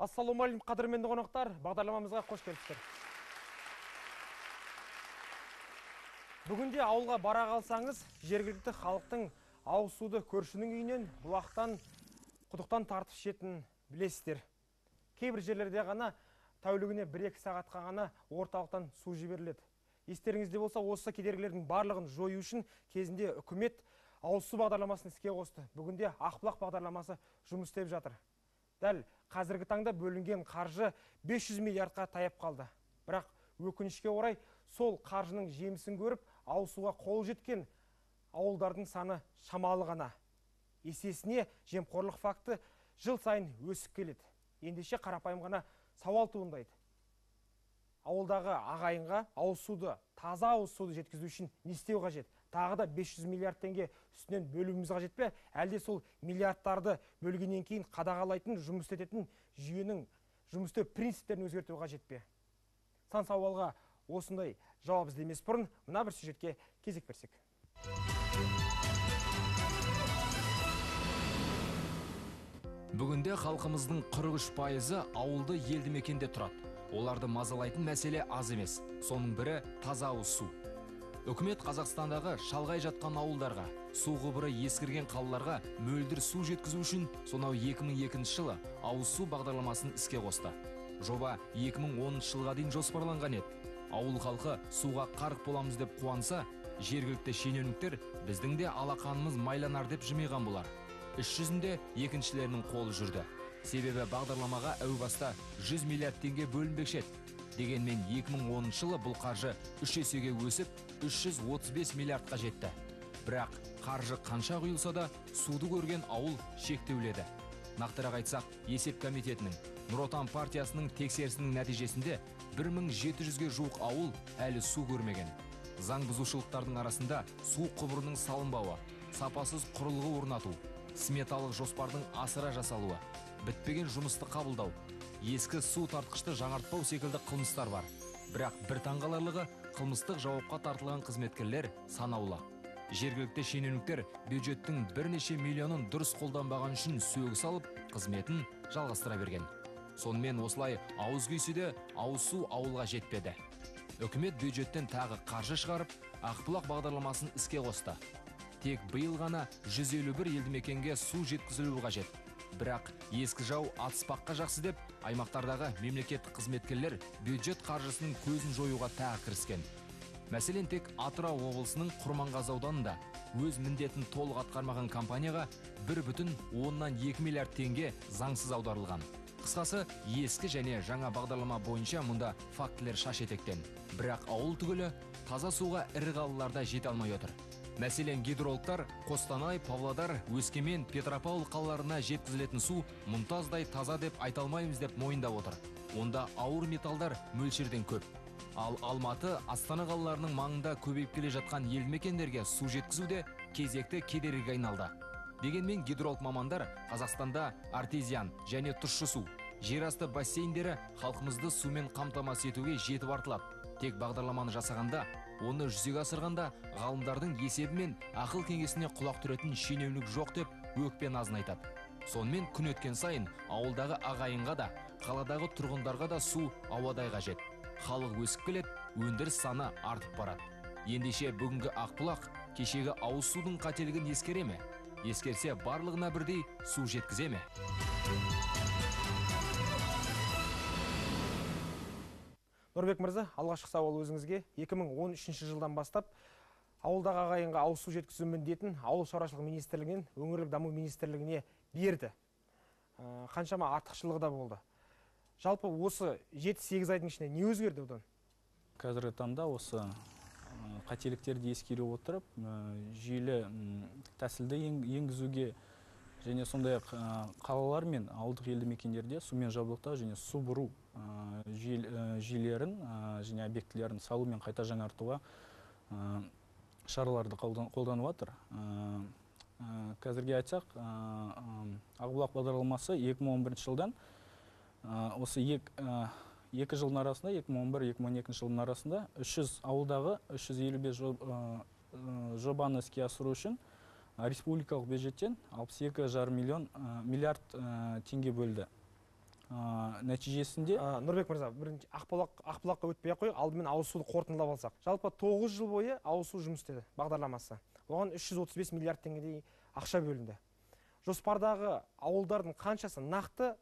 Ассалаумалейкум, қадірменді қонақтар, бағдарламамызға қош келіпсіздер. Бүгінде ауылға бара қалсаңыз, жергілікті халықтың ауыз суды көршінің үйінен, бұлақтан, құдықтан тартып ішетінін білесіздер. Кейбір жерлерде ғана тәулігіне 1-2 сағатқа ғана орталықтан су жіберіледі. Естеріңізде болса, осы кедергілердің барлығын жою үшін кезінде үкімет ауыз су бағдарламасын іске қосты. Бүгінде Ақбұлақ бағдарламасы жұмыс істеп жатыр. Дәл қазіргі таңда бөлінген қаржы 500 миллиардқа таяп қалды. Бірақ өкінішке орай сол қаржының жемісін көріп, ауыз суға қол жеткен ауылдардың саны шамалы ғана. Есесіне жемқорлық факті жыл сайын өсіп келеді. Ендеше қарапайым ғана сауал туындайды. Ауылдағы ағайынға ауыз суды, таза ауыз суды жеткізу үшін не істеу қажет? Тағы да 500 миллиард теңге үстінен бөлуіміз қажет пе? Әлде сол миллиардтарды бөлгеннен кейін қадағалайтын, жұмыс ететін жүйенің жұмыс істеу принциптерін өзгерту қажет пе? Сан сауалға осындай жауап іздемес бұрын мына бір сюжетке кезек берсек. Бүгінде халқымыздың 43% ауылды елді мекенде тұрады. Оларды мазалайтын мәселе аз емес. Соның бірі таза ауыз су. Үкімет Қазақстандағы шалғай жатқан ауылдарға, су құбыры ескірген қалаларға мөлдір су жеткізу үшін сонау 2002 жылы ауыз су бағдарламасын іске қосты. Жоба 2010 жылға дейін жоспарланған еді. Ауыл халқы суға қарық боламыз деп қуанса, жергілікті шенеуніктер біздің де алақанымыз майланар деп жымиған болар. Іс жүзінде екіншілерінің қолы жүрді. Себебі бағдарламаға әу баста 100 миллиард теңге бөлінбекші еді. Дегенмен 2010 жылы бұл қаржы 3 есеге өсіп 335 миллиардқа жетті. Бірақ қаржы қанша құйылса да суды көрген ауыл шектеуледі. Нақтырақ айтсақ, есеп комитетінің, Нұр Отан партиясының тексерісінің нәтижесінде 1700-ге жуық ауыл әлі су көрмеген. Заң бұзушылықтардың арасында су құбырының салынбауы, сапасыз құрылғы орнату, сметалық жоспардың асыра жасалуы, бітпеген жұмысты қабылдау, ескі су тартқышты жаңартпау секілді қылмыстар бар. Бірақ бір таңғаларлығы, қылмыстық жауапқа тартылған қызметкерлер санаулы. Жергілікті шенеуніктер бюджеттің бірнеше миллионын дұрыс қолданбаған үшін сөгіс алып, қызметін жалғастыра берген. Сонымен осылай ауыз күйсе де ауыз су ауылға жетпеді. Үкімет бюджеттен тағы қаржы шығарып, Ақбұлақ бағдарламасын іске қосты. Тек биыл ғана 151 елді мекенге су жеткізілуі қажет. Бірақ ескі жау атыспаққа жақсы деп, аймақтардағы мемлекеттік қызметкерлер бюджет қаржысының көзін жоюға тағы кіріскен. Мәселен, тек Атырау облысының Құрманғазы ауданында өз міндетін толық атқармаған компанияға 1,2 миллиард теңге заңсыз аударылған. Қысқасы, ескі және жаңа бағдарлама бойынша мұнда фактілер шаш етектен. Бірақ ауыл түгілі таза суға ірі қалаларда жете алмай отыр. Мәселен, гидрологтар Қостанай, Павлодар, Өскемен, Петропавл қалаларына жеткізілетін су мұнтаздай таза деп айта алмаймыз деп мойындап отыр. Онда ауыр металдар мөлшерден көп. Ал Алматы, Астана қалаларының маңында көбейіп келе жатқан елді мекендерге су жеткізуде кезекті кедергіге айналды. Дегенмен гидролог мамандар Қазақстанда артезиан және тұщы су, жерасты бассейндері халқымызды сумен қамтамасыз етуге жетіп артылады. Тек бағдарламаны жасағанда, оны жүзеге асырғанда ғалымдардың есебі мен ақыл кеңесіне құлақ түретін шенеунік жоқ деп өкпе назын айтады. Сонымен күн өткен сайын ауылдағы ағайынға да, қаладағы тұрғындарға да су ауадай қажет. Халық өсіп келеді, өндіріс саны артып барады. Ендеше бүгінгі Ақбұлақ кешегі ауыз судың қателігін ескере ме? Ескерсе барлығына бірдей су жеткізе ме? Нұрбек мырза, алғашқы сауал өзіңізге. 2013 жылдан бастап ауылдағы ағайынға ауыз су жеткізу міндетін Ауыл шаруашылығы министрлігінен өңірлік даму министрлігіне берді. Қаншама артықшылығы да болды. Жалпы осы 7-8 айдың ішінде не өзгерді одан? Қазіргі таңда осы қателіктерді ескере отырып, жүйелі тәсілді енгізуге және сондай қалалар мен ауылдық елді мекендерде сумен жабдықтау және су бұру жүйелерін және объектілерін салу мен қайта жаңартуға шараларды қолданып жатыр. Қазірге айтсақ, Ақбұлақ бағдарламасы 2011 жылдан осы екі жылдың арасында, 2011-2012 жылдың арасында 300 ауылдағы 355 жобаны іске асыру үшін республикалық бюджеттен 62,5 миллиард теңге бөлді. нәтижесінде Нұрбек мырза, бірінші ақбұлаққа өтпей ақ қойып, алдымен ауыз суды қорытындылап алсақ. Жалпы 9 жыл бойы ауыз су жұмыс істеді бағдарламасы. Оған 335 миллиард теңгедей ақша бөлінді. Жоспардағы ауылдардың қаншасы нақты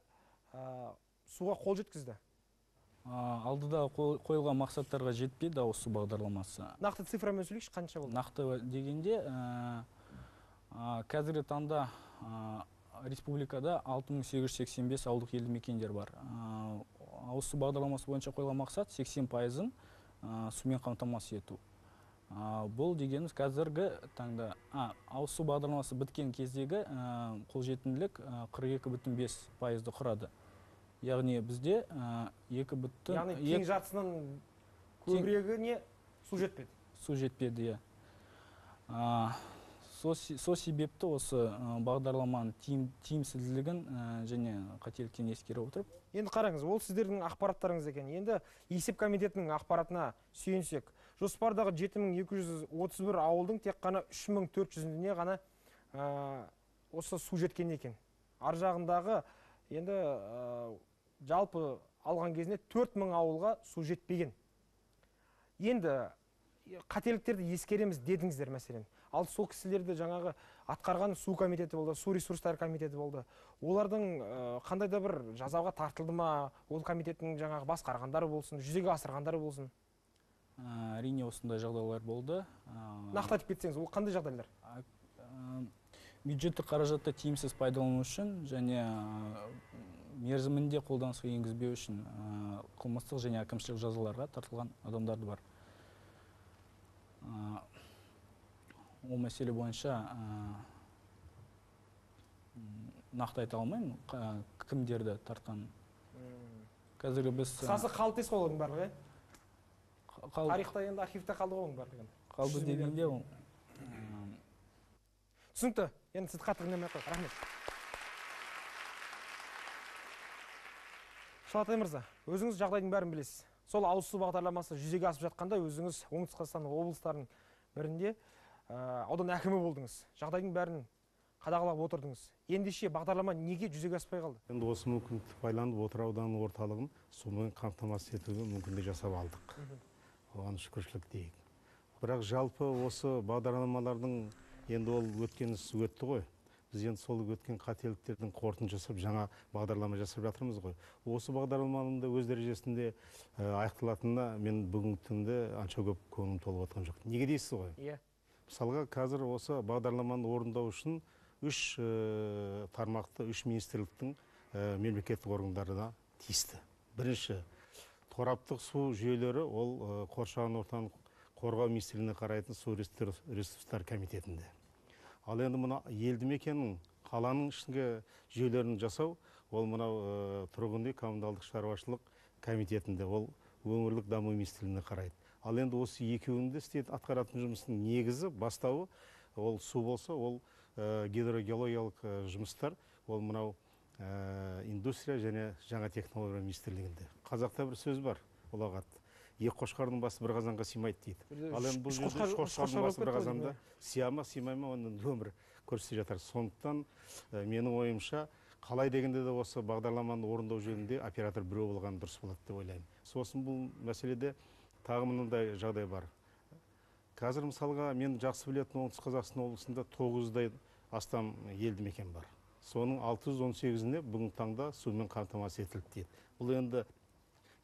суға қол жеткізді? Алдыда қойылған мақсаттарға жетпеді ауыз су бағдарламасы. Нақты цифрамен сөйлейікші, қанша болды? Нақты дегенде қазіргі таңда республикада 6885 ауылдық елді мекендер бар. Ауыз су бағдарламасы бойынша қойылған мақсат 80%-ын сумен қамтамасыз ету. Бұл дегеніміз қазіргі таңда ауыз су бағдарламасы біткен кездегі қолжетімділік 42,5%-ды құрады. Яғни бізде 2,5... Яғни тең жартысынан көбірегіне су жетпеді? Су жетпеді, иә. Сол себепті осы бағдарламаның тиімсіздігін және қателіктен ескере отырып. Енді қараңыз, ол сіздердің ақпараттарыңыз екен. Енді есеп комитетінің ақпаратына сүйенсек, жоспардағы 7231 ауылдың тек қана 3400-іне ғана осы су жеткен екен. Ар жағындағы енді жалпы алған кезінде 4000 ауылға су жетпеген. Енді қателіктерді ескереміз дедіңіздер мәселен. Ал сол кісілерді жаңағы атқарған су комитеті болды, су ресурстары комитеті болды. Олардың қандай да бір жазаға тартылды ма, ол комитеттің жаңағы басқарғандары болсын, жүзеге асырғандары болсын? Әрине осындай жағдайлар болды. Нақты айтып кетсеңіз, ол қандай жағдайлар? Бюджеттік қаражатты тиімсіз пайдалану үшін және мерзімінде қолданысқа енгізбеу үшін қылмыстық және әкімшілік жазаларға тартылған адамдарды бар. Ол мәселе бойынша нақты айта алмаймын, кімдерді тартқан. Қазіргі біз... Қысасы қалды дейсіз ғой оның барлығы? Тарихта енді архивте қалды ғой оның барлығы? Қалды дегенде ол... Түсінікті. Енді сізді қатты қинамай ақ қойып. Рахмет. Шалатай мырза, өзіңіз жағдайдың бәрін білесіз. Сол ауыз су бағдарламасы жүзеге асып жатқанда өзіңіз Оңтүстік Қазақстан облыстарының бірінде аудан әкімі болдыңыз. Жағдайдың бәрін қадағалап отырдыңыз. Ендеше бағдарлама неге жүзеге аспай қалды? Енді осы мүмкіндікті байланып отыр ауданның орталығын сумен қамтамасыз етуге мүмкіндік жасап алдық. Оған шүкіршілік дейік. Бірақ жалпы осы бағдарламалардың енді ол өткені өтті ғой. Біз енді сол өткен қателіктердің қорытындысын жасап, жаңа бағдарлама жасап жатырмыз ғой. Осы бағдарламаның да өз дәрежесінде аяқталатынына мен бүгінгі түнде анша көп көңілім толып отқан жоқ. Неге дейсіз ғой? Иә. Мысалға, қазір осы бағдарламаны орындау үшін 3 тармақты 3 министрліктің мемлекеттік органдарына тиісті. Бірінші, тораптық су жүйелері ол қоршаған ортаны қорғау министрлігіне қарайтын су ресурстар комитетінде. Ал енді мына елді мекеннің қаланың ішінде жүйелерін жасау, ол мынау тұрғын үй коммуналдық шаруашылық комитетінде, ол өңірлік даму министрлігіне қарайды. Ал енді осы екеуінде атқаратын жұмыстың негізі, бастауы, ол су болса, ол гидрогеологиялық жұмыстар, ол мынау индустрия және жаңа технология министрлігінде. Қазақта бір сөз бар, ұлағат. Екі қошқардың басы бір қазанға сыймайды дейді. Ал енді бұл жерде қошқардың басы бір қазанда сия ма, сыймай ма, оның өмірі көрсете жатар. Сондықтан менің ойымша, қалай дегенде де осы бағдарламаны орындау жөнінде оператор біреу болған дұрыс болады деп ойлаймын. Сосын бұл мәселеде тағы мынандай жағдай бар. Қазір мысалға мен жақсы білетін Оңтүстік Қазақстан облысында 900-дай астам елді мекен бар. Соның 618-іне бүгінгі таңда сумен қамтамасыз етілді дейді. Бұл енді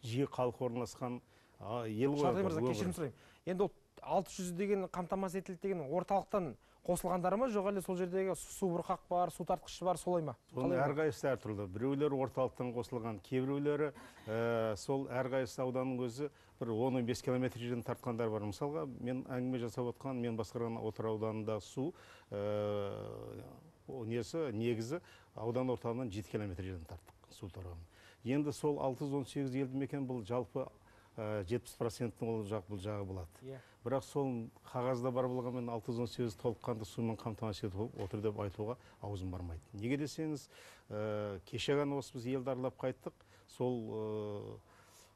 жиі халық орналасқан ел ғой. Шалатай мырза, кешірім сұрайын. Енді 600 деген қамтамасыз етілді деген орталықтан қосылғандары ма, жоқ әлде сол жердегі су бұрқақ бар, су тартқышы бар, солай ма? Оның әрқайсысы әртүрлі. Біреулері орталықтан қосылған, кейбіреулері сол әрқайсысы ауданның өзі бір 10-15 километр жерден тартқандар бар. Мысалға, мен әңгіме жасап отқан, мен басқарған Отыр ауданында су негізі аудан орталығынан 7 километр жерден тарттық су торабын. Енді сол 618 елді мекен бұл жалпы 70%-ның ол жағы болады. Бірақ сол қағазда бар болғанмен 618 толыққанды сумен қамтамасыз етіп отыр деп айтуға аузым бармайды. Неге десеңіз, кеше ғана осы біз елді аралап қайттық. Сол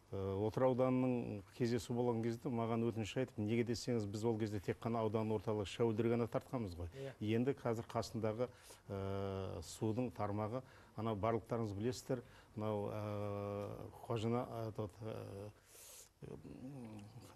Отыр ауданының кездесу болған кезде маған өтініш айтып, неге десеңіз, біз ол кезде тек қана аудан орталығы шәуілдір ғана тартқанбыз ғой. Енді қазір қасындағы судың тармағы, ана барлықтарыңыз білесіздер, мынау қожана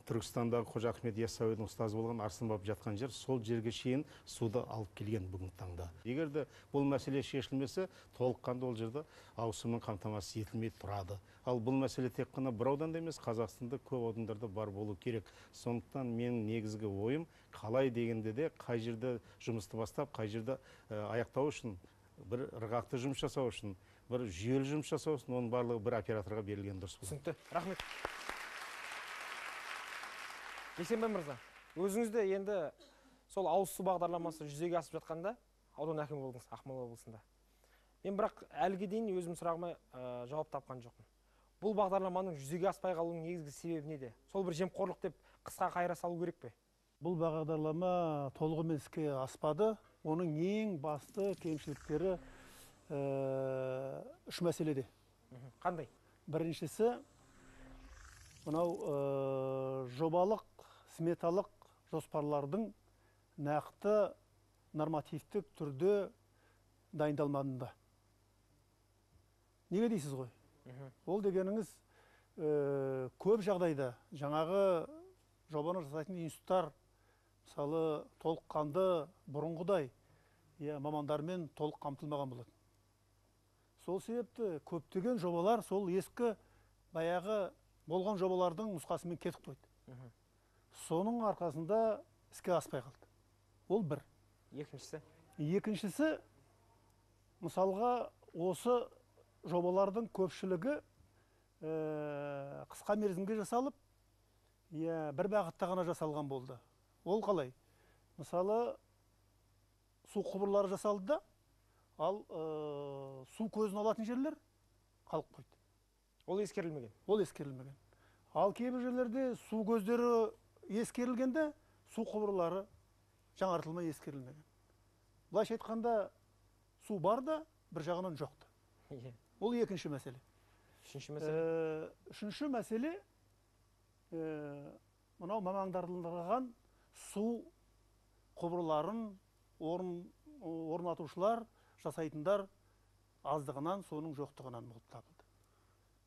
Түркістандағы Қожа Ахмет Яссауидің ұстазы болған Арсынбап жатқан жер, сол жерге шейін суды алып келген бүгінгі таңда. Егер де бұл мәселе шешілмесе, толыққанды ол жерде ауызсумен қамтамасыз етілмей тұрады. Ал бұл мәселе тек қана бір ауданда емес, Қазақстанда көп аудандарда бар болу керек. Сондықтан менің негізгі ойым, қалай дегенде де қай жерде жұмысты бастап, қай жерде аяқтау үшін, бір ырғақты жұмыс жасау үшін, бір жүйелі жұмыс жасау үшін, оның барлығы бір операторға берілген дұрыс. Түсінікті. Рахмет. Есенбай мырза, өзіңізде енді сол ауыз су бағдарламасы жүзеге асып жатқанда аудан әкімі болдыңыз Ақмола облысында. Мен бірақ әліге дейін өзім сұрағыма жауап тапқан жоқпын. Бұл бағдарламаның жүзеге аспай қалуының негізгі себебі неде? Сол бір жемқорлық деп қысқа қайыра салу керек пе? Бұл бағдарлама толығымен іске аспады. Оның ең басты кемшіліктері үш мәселеде. Қандай? Біріншісі, мынау жобалық, сметалық жоспарлардың нақты нормативтік түрде дайындалмадында. Неге дейсіз ғой? Ол дегеніңіз көп жағдайда жаңағы жобаны жасайтын институттар, мысалы толыққанды бұрынғыдай мамандармен толық қамтылмаған болады. Сол себепті көптеген жобалар сол ескі баяғы болған жобалардың нұсқасымен кетіп қойды. Соның арқасында іске аспай қалды. Ол бір. Екіншісі, мысалға осы жобалардың көпшілігі қысқа мерзімге жасалып, бір бағытта ғана жасалған болды. Ол қалай? Мысалы, су құбырлары жасалды да, ал су көзін алатын жерлер қалып қойды. Ол ескерілмеген. Ол ескерілмеген. Ал кейбір жерлерде су көздері ескерілгенде, су құбырлары жаңартылмай ескерілмеген. Былайша айтқанда, су бар да, бір жағынан жоқ та. Ол екінші мәселе. Үшінші мәселе, мынау мамандандырылған су құбырларын орнатушылар, жасайтындар аздығынан, соның жоқтығынан болып табылды.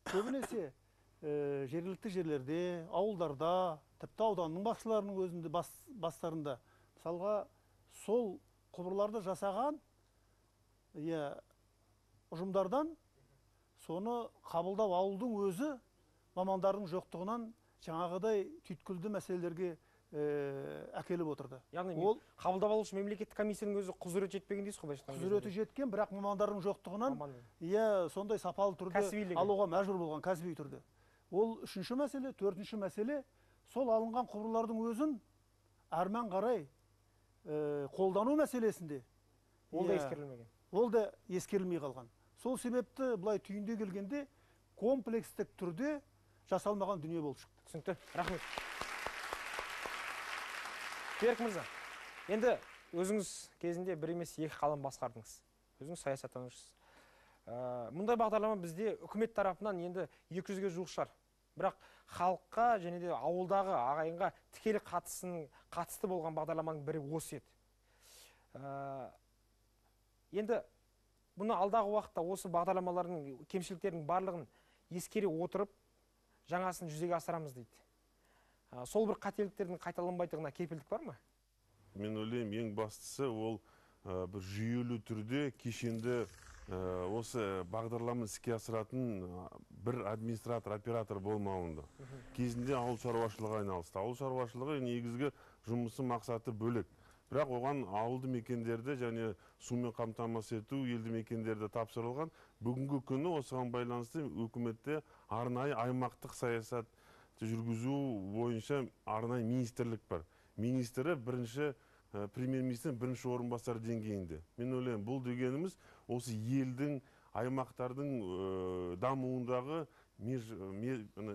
Көбінесе жергілікті жерлерде, ауылдарда, тіпті ауданның басшыларының өзінде бастарында, мысалға сол құбырларды жасаған ұжымдардан соны қабылдау ауылдың өзі мамандардың жоқтығынан жаңағыдай түйткілді мәселелерге әкеліп отырды. Яғни қабылдап алушы мемлекеттік комиссияның өзі құзыреті жетпеген дейсіз ғой? Құзыреті жеткен, бірақ мамандардың жоқтығынан сондай сапалы түрде алуға мәжбүр болған, кәсіби түрде. Ол үшінші мәселе. Төртінші мәселе, сол алынған құбырлардың өзін әрмен қарай қолдану мәселесінде ол да ескерілмеген. Ол да ескерілмей қалған. Сол себепті бұлай түйінде келгенде комплекстік түрде жасалмаған дүние болып шықты. Түсінікті. Рахмет. Берік мырза, енді өзіңіз кезінде бір емес екі қалам басқардыңыз. Өзіңіз саясаттанушысыз. Мұндай бағдарлама бізде үкімет тарапынан енді 200-ге жуық шығар. Бірақ халыққа және де ауылдағы ағайынға тікелей қатысты болған бағдарламаның бірі осы еді. Енді бұны алдағы уақытта осы бағдарламалардың кемшіліктерінің барлығын ескере отырып, жаңасын жүзеге асырамыз дейді. Сол бір қателіктердің қайталанбайтығына кепілдік бар ма? Мен ойлаймын, ең бастысы ол бір жүйелі түрде кешенді осы бағдарламаны іске асыратын бір администратор, оператор болмауында. Кезінде ауыл шаруашылығы айналысты. Ауыл шаруашылығы негізгі жұмысы мақсаты бөлек. Бірақ оған ауылды мекендерді және сумен қамтамасыз ету елді мекендерді тапсырылған. Бүгінгі күні осыған байланысты үкіметте арнайы аймақтық саясат жүргізу бойынша арнайы министрлік бар. Министрі бірінші премьер-министрдің бірінші орынбасары деңгейінде. Мен ойлаймын, бұл дегеніміз осы елдің, аймақтардың дамуындағы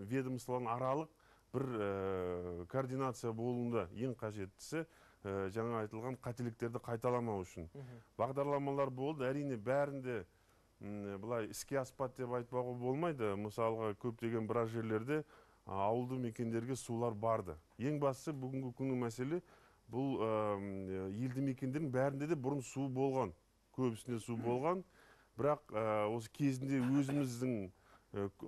ведомстволардың аралық бір координация болуында ең қажеттісі жаңа айтылған қателіктерді қайталамау үшін. Бағдарламалар болды, әрине бәрінде бұлай іске аспады деп айтпауға болмайды. Мысалға көптеген біраз жерлерде ауылды мекендерге сулар барды. Ең бастысы бүгінгі күнгі мәселе бұл елді мекендердің бәрінде де бұрын су болған. Көбісінде су болған. бірақ осы кезінде өзіміздің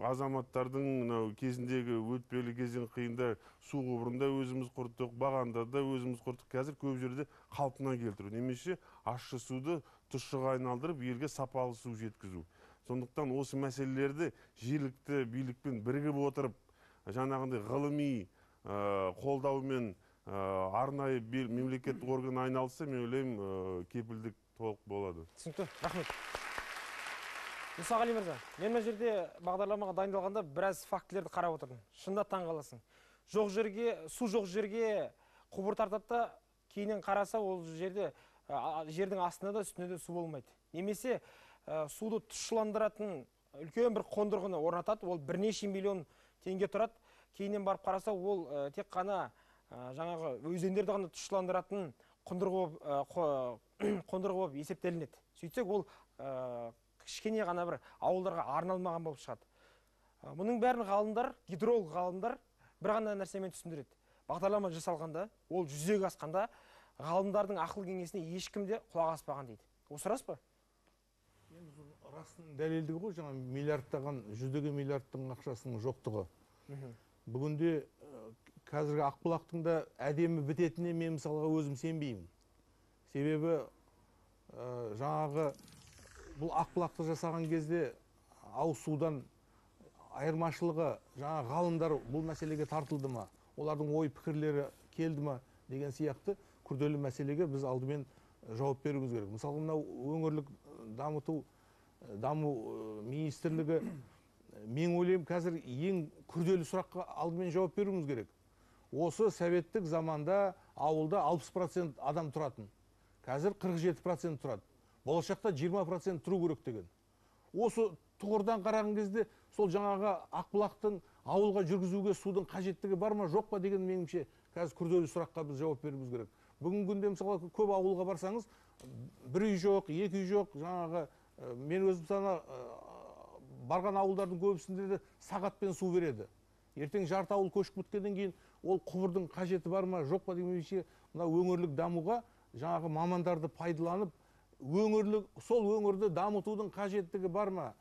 азаматтардың мынау кезіндегі өтпелі кезең қиында су құбырында өзіміз құрттық, бағанда да өзіміз құрттық. Қазір көп жерде қалпына келтіру, немесе ащы суды тұщыға айналдырып, елге сапалы су жеткізу. Сондықтан осы мәселелерді жергілікті билікпен бірігіп отырып, жаңағындай ғылыми қолдаумен арнайы мемлекеттік орган айналысса, мен ойлаймын, кепілдік толық болады. Түсінікті, рахмет. Мұсағали мырза, мен мына жерде бағдарламаға дайындалғанда біраз фактілерді қарап отырдым. Шында таң қаласың. Су жоқ жерге құбыр тартады да, кейінен қараса ол жердің астында да үстінде де су болмайды. Немесе суды тұщыландыратын үлкен бір қондырғыны орнатады, ол бірнеше миллион теңге тұрады. Кейінен барып қараса, ол тек қана жаңағы өзендерді ғана тұщыландыратын қондырғы болып есептелінеді. Сөйтсек, ол кішкене ғана бір ауылдарға арналмаған болып шығады. Мұның бәрін ғалымдар, гидролог ғалымдар бір ғана нәрсемен түсіндіреді. Бағдарлама жасалғанда, ол жүзеге асқанда, ғалымдардың ақыл кеңесіне ешкім де құлақ аспаған дейді. Осы рас па? Растың дәлелдігі ғой, жаңа миллиардтаған, жүздеген миллиардтың ақшасының жоқтығы. Бүгінде қазіргі Ақбұлақтың да әдемі бітетіне мен мысалға өзім сенбеймін. Себебі жаңағы бұл Ақбұлақты жасаған кезде ауыз судан айырмашылығы, жаңа ғалымдар бұл мәселеге тартылды ма, олардың ой пікірлері келді ма деген сияқты күрделі мәселеге біз алдымен жауап беруіміз керек. Мысалы, мынау өңірлік даму министрлігі, мен ойлаймын, қазір ең күрделі сұраққа алдымен жауап беруіміз керек. Осы советтік заманда ауылда 60% адам тұратын. Қазір 47% тұрады. Болашақта 20% тұру керек деген. Осы тұғырдан қараған кезде сол жаңағы Ақбұлақтың ауылға жүргізуге судың қажеттігі бар ма, жоқ па деген меніңше қазір күрделі сұраққа біз жауап беруіміз керек. Бүгінгі күнде мысалы көп ауылға барсаңыз, бір үй жоқ, екі үй жоқ, жаңағы мен өзім sana барған ауылдардың көбісінде де сағатпен су береді. Ертең жарты ауыл көшіп кеткеннен кейін ол құбырдың қажеті бар ма, жоқ па демейше, мына өңірлік дамуға жаңағы мамандарды пайдаланып, сол өңірді дамытудың қажеттігі бар ма?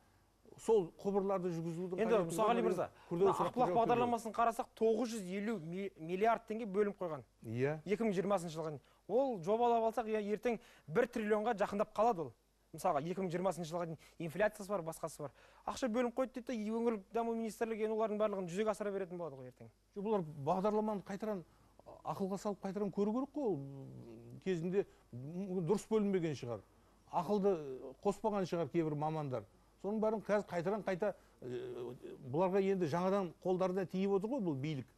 Сол құбырларды жүргізудің қажеттігі бар ма? Енді Мұсағали мырза, Ақбұлақ бағдарламасын қарасақ 950 миллиард теңге бөлім қойған. 2020 жылға. Ол жобалап алсақ, ертең 1 триллионға жақындап қалады ол. Мысалға 2020 жылға дейін инфляциясы бар, басқасы бар. Ақша бөлім қойды дейді, өңірлік даму министрлігі олардың барлығын жүзеге асыра беретін болады ғой ертең. Бұлар бағдарламаны қайтаран ақылға салып қайтаран көру керек қой. Кезінде дұрыс бөлінбеген шығар. Ақылды қоспаған шығар кейбір мамандар. Соның бәрін қазір қайта бұларға енді жаңадан қолдарына тиіп отыр ғой бұл билік.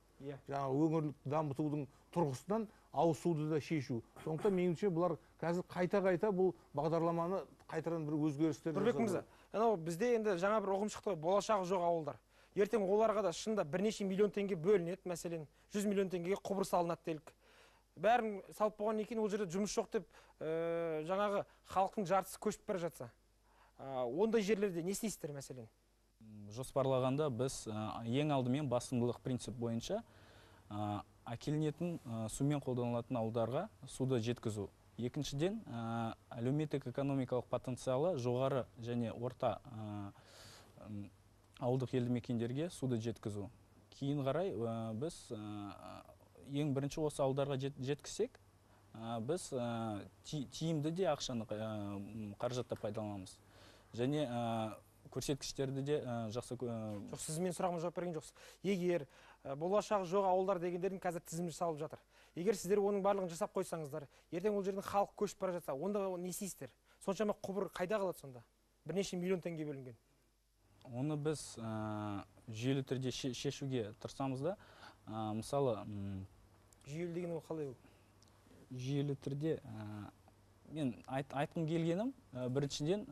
Жаңа өңірлік дамытудың тұрғысынан ауыз суды да шешу. Сондықтан меніңше бұлар қазір қайта бұл бағдарламаны қайтаран бір өзгерістер жасау. Нұрбек мырза, бізде енді жаңа бір ұғым шықты, болашағы жоқ ауылдар. Ертең оларға да шынында бірнеше миллион теңге бөлінеді, мәселен 100 миллион теңгеге құбыр салынады делік. Бәрін салып болғаннан кейін ол жерде жұмыс жоқ деп жаңағы халықтың жартысы көшіп бара жатса, ондай жерлерде не істейсіздер мәселен? Жоспарлағанда біз ең алдымен басымдылық принцип бойынша әкелінетін сумен қолданылатын ауылдарға суды жеткізу. Екіншіден, әлеуметтік экономикалық потенциалы жоғары және орта ауылдық елді мекендерге суды жеткізу. Кейін қарай біз ең бірінші осы ауылдарға жеткізсек, біз тиімді де ақшаны қаражатта пайдаланамыз. Және көрсеткіштерді де жақсы... Жоқ, сіз мен сұрағыма жауап берген жоқсыз. Егер болашағы жоқ ауылдар дегендердің қазір тізімі жасалып жатыр. Егер сіздер оның барлығын жасап қойсаңыздар, ертең ол жердің халық көшіп бара жатса, онда не істейсіздер? Соншама құбыр қайда қалады сонда? Бірнеше миллион теңге бөлінген. Оны біз жүйелі түрде шешуге тырысамыз да. Мысалы... Жүйелі деген ол қалай ол? Жүйелі түрде... Мен айтқым келгенім, біріншіден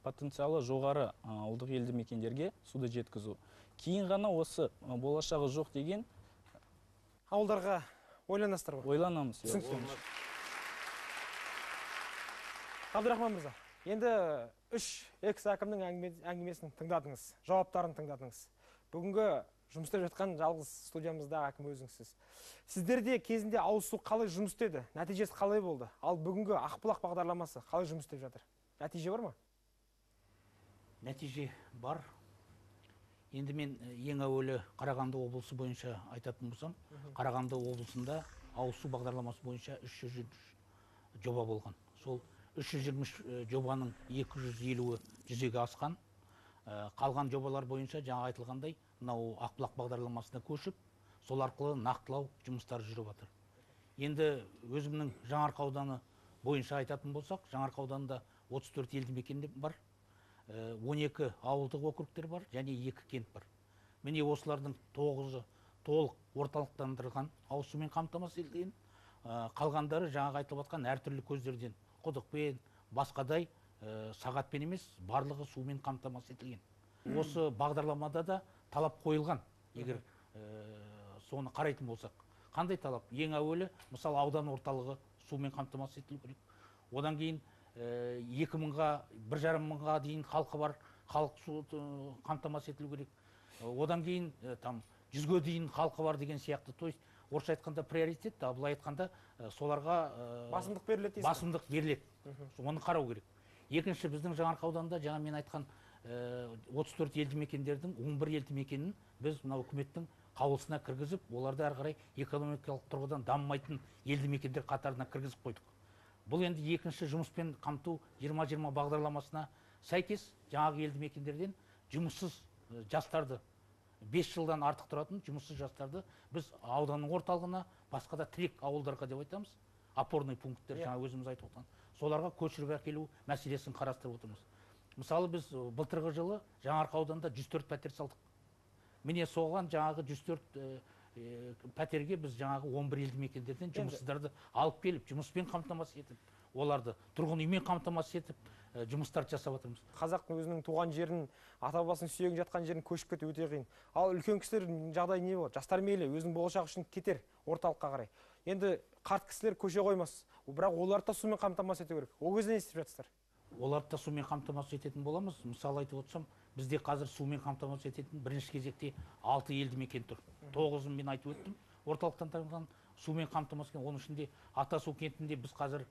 потенциалы жоғары ауылдық елді мекендерге суды жеткізу. Кейін ғана осы болашағы жоқ деген ауылдарға ойланасыздар ғой? Ойланамыз. Абдырахман мырза, енді 3 экс-әкімнің әңгімесін тыңдадыңыз, жауаптарын тыңдадыңыз. Бүгінгі жұмыс істеп жатқан жалғыз студиямыздағы әкім өзіңізсіз. Сіздерде кезінде ауыз су қалай жұмыс істеді? Нәтижесі қалай болды? Ал бүгінгі Ақбұлақ бағдарламасы қалай жұмыс істеп жатыр? Нәтиже бар ма? нәтиже бар. Енді мен ең әуелі Қарағанды облысы бойынша айтатын болсам, Қарағанды облысында ауызсу бағдарламасы бойынша 320 жоба болған. Сол 320 жобаның 250-і жүзеге асқан. Қалған жобалар бойынша жаңа айтылғандай, мынау Ақбұлақ бағдарламасына көшіп, сол арқылы нақтылау жұмыстары жүріп жатыр. Енді өзімнің Жаңарқа ауданы бойынша айтатын болсақ, Жаңарқа ауданында 34 елді мекен бар, 12 ауылдық округтер бар және 2 кент бар. Міне осылардың 9-ы толық орталықтандырылған ауызсумен қамтамасыз етілген, қалғандары жаңағы айтылып жатқан әртүрлі көздерден құдықпен, басқадай сағатпен емес, барлығы сумен қамтамасыз етілген. Осы бағдарламада да талап қойылған, егер соны қарайтын болсақ. Қандай талап? Ең әуелі, мысалы, аудан орталығы сумен қамтамасыз етілу керек. Одан кейін 2000-ға, 1,5 мыңға дейін халқы бар, халық су қамтамасыз етілу керек. Одан кейін 100-ге дейін халқы бар деген сияқты. То есть, орысша айтқанда приоритет, а былай айтқанда соларға басымдық беріледі. Басымдық беріледі. Оны қарау керек. Екінші, біздің Жаңарқа ауданында жаңа мен айтқан 34 елді мекендердің 11 елді мекенін біз мына үкіметтің қаулысына кіргізіп, оларды әрі қарай экономикалық тұрғыдан дамымайтын елді мекендер қатарына кіргізіп қойдық. Бұл енді екінші жұмыспен қамту 2020 бағдарламасына сәйкес жаңағы елді мекендерден жұмыссыз жастарды, 5 жылдан артық тұратын жұмыссыз жастарды біз ауданның орталығына, басқа да тірек ауылдарға деп айтамыз, опорный пункттер, жаңа өзіміз айтып отқан, соларға көшіріп әкелу мәселесін қарастырып отырмыз. Мысалы, біз былтырғы жылы Жаңарқа ауданында 104 пәтер салдық. Міне соған жаңағы 104 пәтерге біз жаңағы 11 елді мекендерден жұмыссыздарды алып келіп, жұмыспен қамтамасыз етіп, оларды тұрғын үймен қамтамасыз етіп, жұмыстар жасап отырмыз. Қазақ өзінің туған жерін, ата-бабасының сүйегін жатқан жерін көшіп кету өте қиын. Ал үлкен кісілердің жағдайы не болады? Жастар мейлі өзінің болашағы үшін кетер орталыққа қарай. Енді қарт кісілер көше қоймас. Бірақ оларды да сумен қамтамасыз ету керек. Ол кезде не істеп жатсыздар? Оларды да сумен қамтамасыз ететін боламыз. Мысалы айтып отырсам, бізде қазір сумен қамтамасыз ететін бірінші кезекте 6 елді мекен тұр. 9-ын мен айтып өттім. Орталықтандырылған сумен қамтамасыз еткен. Оның ішінде Атасу кентінде біз қазір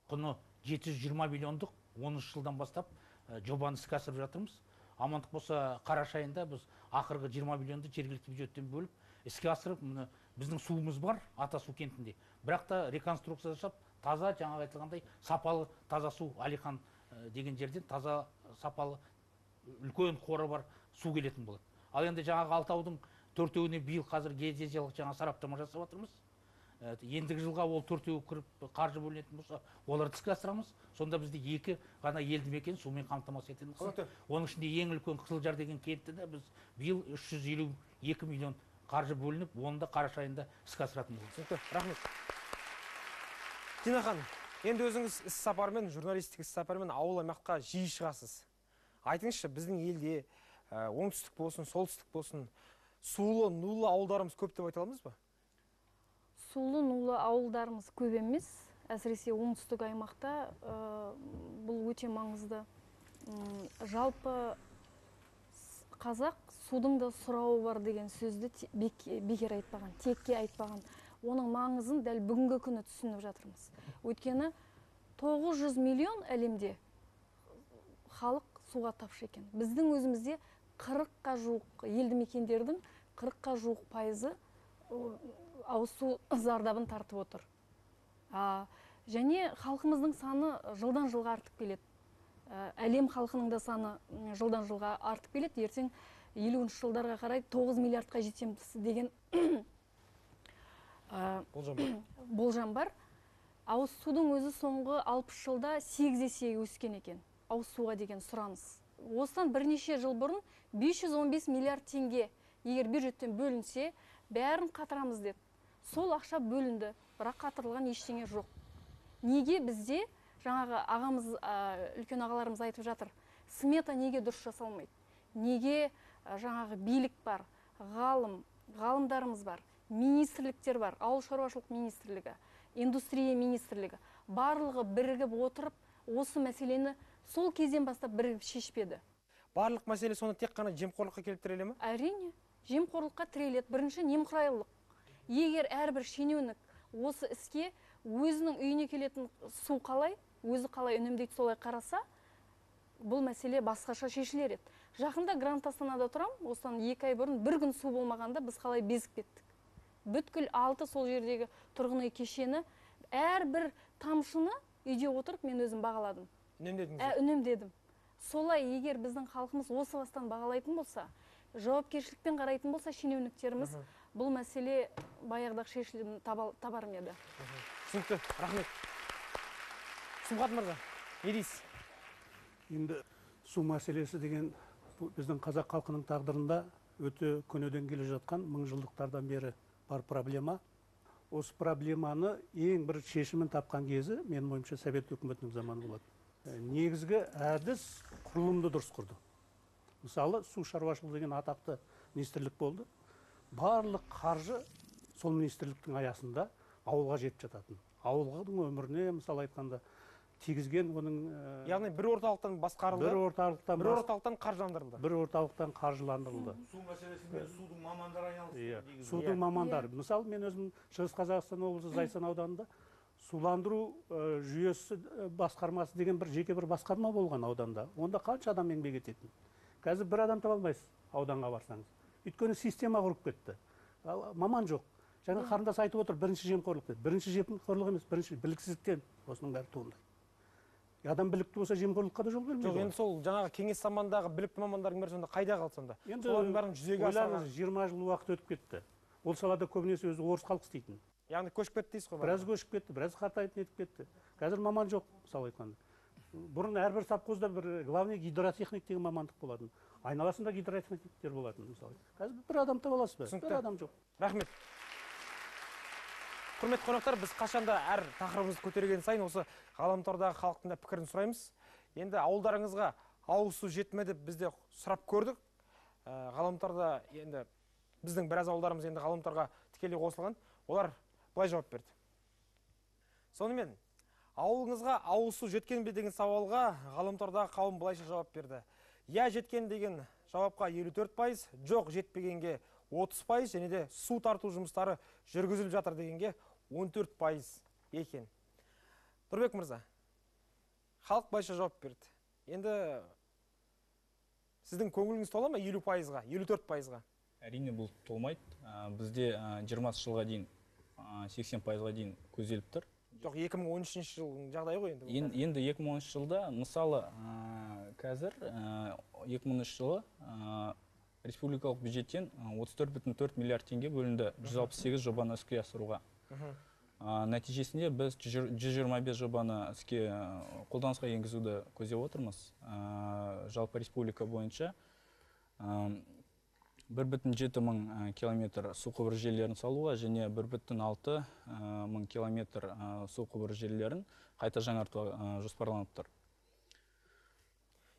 құны 720 миллиондық 13 жылдан бастап жобаны іске асырып жатырмыз. Амандық болса, қараша айында біз ақырғы 20 миллионды жергілікті бюджеттен бөліп іске асырып, біздің суымыз бар Атасу кентінде. Бірақ та реконструкция жасап, таза, жаңағы айтылғандай, сапалы таза су, Алихан деген жерден таза, сапалы, үлкен қоры бар су келетін болады. Ал енді жаңағы Алтаудың 4-еуіне биыл қазір геодезиялық жаңа сараптама жасап жатырмыз. Ендігі жылға ол 4-еу кіріп қаржы бөлінетін болса, оларды іске асырамыз. Сонда бізде 2 ғана елді мекен сумен қамтамасыз ететін қалады. Оның ішінде ең үлкен Қызылжар деген кентті де біз биыл 352 миллион қаржы бөлініп, оны да қараша айында іске асыратын боламыз. Рахмет. Дина ханым, енді өзіңіз іс-сапармен, журналистік іс-сапармен ауыл аймаққа жиі шығасыз. Айтыңызшы, біздің елде оңтүстік болсын, солтүстік болсын, сулы, нулы ауылдарымыз көп деп айта аламыз ба? Сулы, нулы ауылдарымыз көп емес. Әсіресе оңтүстік аймақта бұл өте маңызды. Жалпы қазақ судың да сұрауы бар деген сөзді бекер айтпаған, текке айтпаған. Оның маңызын дәл бүгінгі күні түсініп жатырмыз. Өйткені 900 миллион әлемде халық суға тапшы екен. Біздің өзімізде 40-қа жуық елді мекендердің 40-қа жуық пайызы ауыз су зардабын тартып отыр. Және халқымыздың саны жылдан жылға артып келеді. Әлем халқының да саны жылдан жылға артып келеді. Ертең 50-ші жылдарға қарай 9 миллиардқа жетеміз деген болжам бар. Ауыз судың өзі соңғы 60 жылда 8 есе өскен екен. Ауыз суға деген сұраныс. Осыдан бірнеше жыл бұрын 515 миллиард теңге егер бюджеттен бөлінсе, бәрін қатырамыз деді. Сол ақша бөлінді, бірақ қатырылған ештеңе жоқ. Неге бізде, жаңағы ағамыз, үлкен ағаларымыз айтып жатыр, смета неге дұрыс жасалмайды? Неге жаңағы билік бар, ғалымдарымыз бар, министрліктер бар, ауыл шаруашылық министрлігі, индустрия министрлігі, барлығы бірігіп отырып, осы мәселені сол кезден бастап бірігіп шешпеді. Барлық мәселе соны тек қана жемқорлыққа келіп тіреле ме? Әрине, жемқорлыққа тіреледі. Бірінші немқұрайлылық. Егер әрбір шенеунік осы іске өзінің үйіне келетін су қалай, өзі қалай үнемдейді солай қараса, бұл мәселе басқаша шешілер еді. Жақында Гранд Астанада тұрам, осыдан 2 ай бұрын бір күн су болмағанда біз қалай безіп кеттік. Бүткіл 6 сол жердегі тұрғын үй кешені, әрбір тамшыны үйде отырып мен өзім бағаладым. Үнемдедім. Солай егер біздің халқымыз осы бастан бағалайтын болса, жауапкершілікпен қарайтын болса, шенеуніктеріміз бұл мәселе баяғыдағы шешілім табар ма еді. Түсінікті, рахмет. Сұңғат мырза, не дейсіз? Енді су мәселесі деген біздің қазақ халқының тағдырында өте көнеден келе жатқан, мыңжылдықтардан бері бар проблема. Осы проблеманы ең бір шешімін тапқан кезі, менің ойымша, Совет үкіметінің заманы болады. Негізгі әдіс құрылымды дұрыс құрды. Мысалы, су шаруашылығы деген атақты министрлік болды. Барлық қаржы сол министрліктің аясында ауылға жетіп жататын. Ауылдың өміріне, мысалы айтқанда, тигізген оның... Яғни бір орталықтан басқарылды, бір орталықтан қаржыландырылды. Бір орталықтан қаржыландырылды. Су мәселесімен судың мамандары айналысты. Судың мамандары. Мысалы, мен өзім Шығыс Қазақстан облысы Зайсан ауданында суландыру жүйесі басқармасы деген бір жеке бір басқарма болған ауданда. Онда қанша адам еңбек ететін? Қазір бір адам таба алмайсыз ауданға барсаңыз. Өйткені система құрып кетті. Маман жоқ. Жаңа қарындас айтып отыр, бірінші жемқорлық деді. Бірінші жемқорлық емес, бірінші біліксіздіктен осының бәрі туындайды. Адам білікті болса жемқорлыққа да жол бермейді. Жоқ, енді сол жаңағы кеңес замандағы білікті мамандардың бәрі сонда қайда қалды сонда? Солардың бәрін жүзеге асырған. 20 жыл уақыт өтіп кетті. Ол салада көбінесе өзі орыс халық істейтін. Яғни көшіп кетті дейсіз ғой? Біраз көшіп кетті, біраз қартайып нетіп кетті. Қазір маман жоқ, мысалы айтқанда. Бұрын әрбір совхозда бір главный гидротехник деген мамандық болатын. Айналасында гидротехниктер болатын, мысалы. Қазір бір адам таба аласыз ба? Бір адам жоқ. Рахмет. Құрметті қонақтар, біз қашанда әр тақырыбымызды көтерген сайын осы ғаламтордағы халықтың да пікірін сұраймыз. Енді ауылдарыңызға ауыз су жетті деп бізде сұрап көрдік. Ғаламторда енді біздің біраз ауылдарымыз енді ғаламторға тікелей қосылған. Олар былай жауап берді. Сонымен, ауылыңызға ауыз су жеткен бе деген сауалға ғаламтордағы қауым былайша жауап берді. Я жеткен деген жауапқа 54%, жоқ жетпегенге 30% және де су тарту жұмыстары жүргізіліп жатыр дегенге 14% екен. Нұрбек мырза, халық былайша жауап берді. Енді сіздің көңіліңіз тола ма 50%-ға, 54%-ға? Әрине бұл толмайды. Бізде 20 жылға дейін 80%-ға дейін көзделіп тұр. Жоқ, 2013 жылдың жағдайы ғой енді. Енді 2013 жылда, мысалы, қазір 2013 жылы республикалық бюджеттен 34,4 миллиард теңге бөлінді 168 жобаны іске асыруға. Нәтижесінде біз 125 жобаны іске қолданысқа енгізуді көздеп отырмыз. Жалпы республика бойынша 1,7 мың километр су құбыр желілерін салуға және 1,6 мың километр су құбыр желілерін қайта жаңартуға жоспарланып тұр.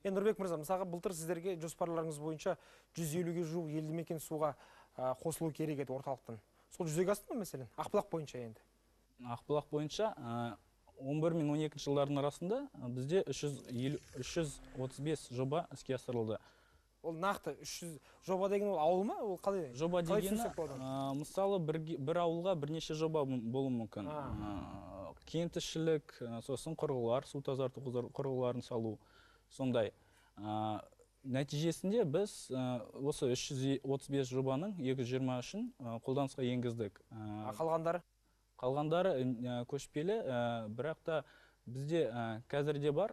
Енді Нұрбек мырза, мысалға былтыр сіздерге жоспарларыңыз бойынша 150-ге жуық елді мекен суға қосылу керек еді орталықтан. Сол жүзеге асты ма мәселен? Ақбұлақ бойынша енді. Ақбұлақ бойынша 11 мен 12 жылдардың арасында бізде 335 жоба іске асырылды. Ол нақты 300 жоба деген ол ауыл ма? Ол қалай? Жоба дегені, мысалы бір ауылға бірнеше жоба болуы мүмкін. Кентішілік, сосын құрылғылар, су тазарту құрылғыларын салу. Сондай. Нәтижесінде біз осы 335 жобаның 223-ін қолданысқа енгіздік. Қалғандары? Қалғандары көшпелі, бірақ та бізде қазірде бар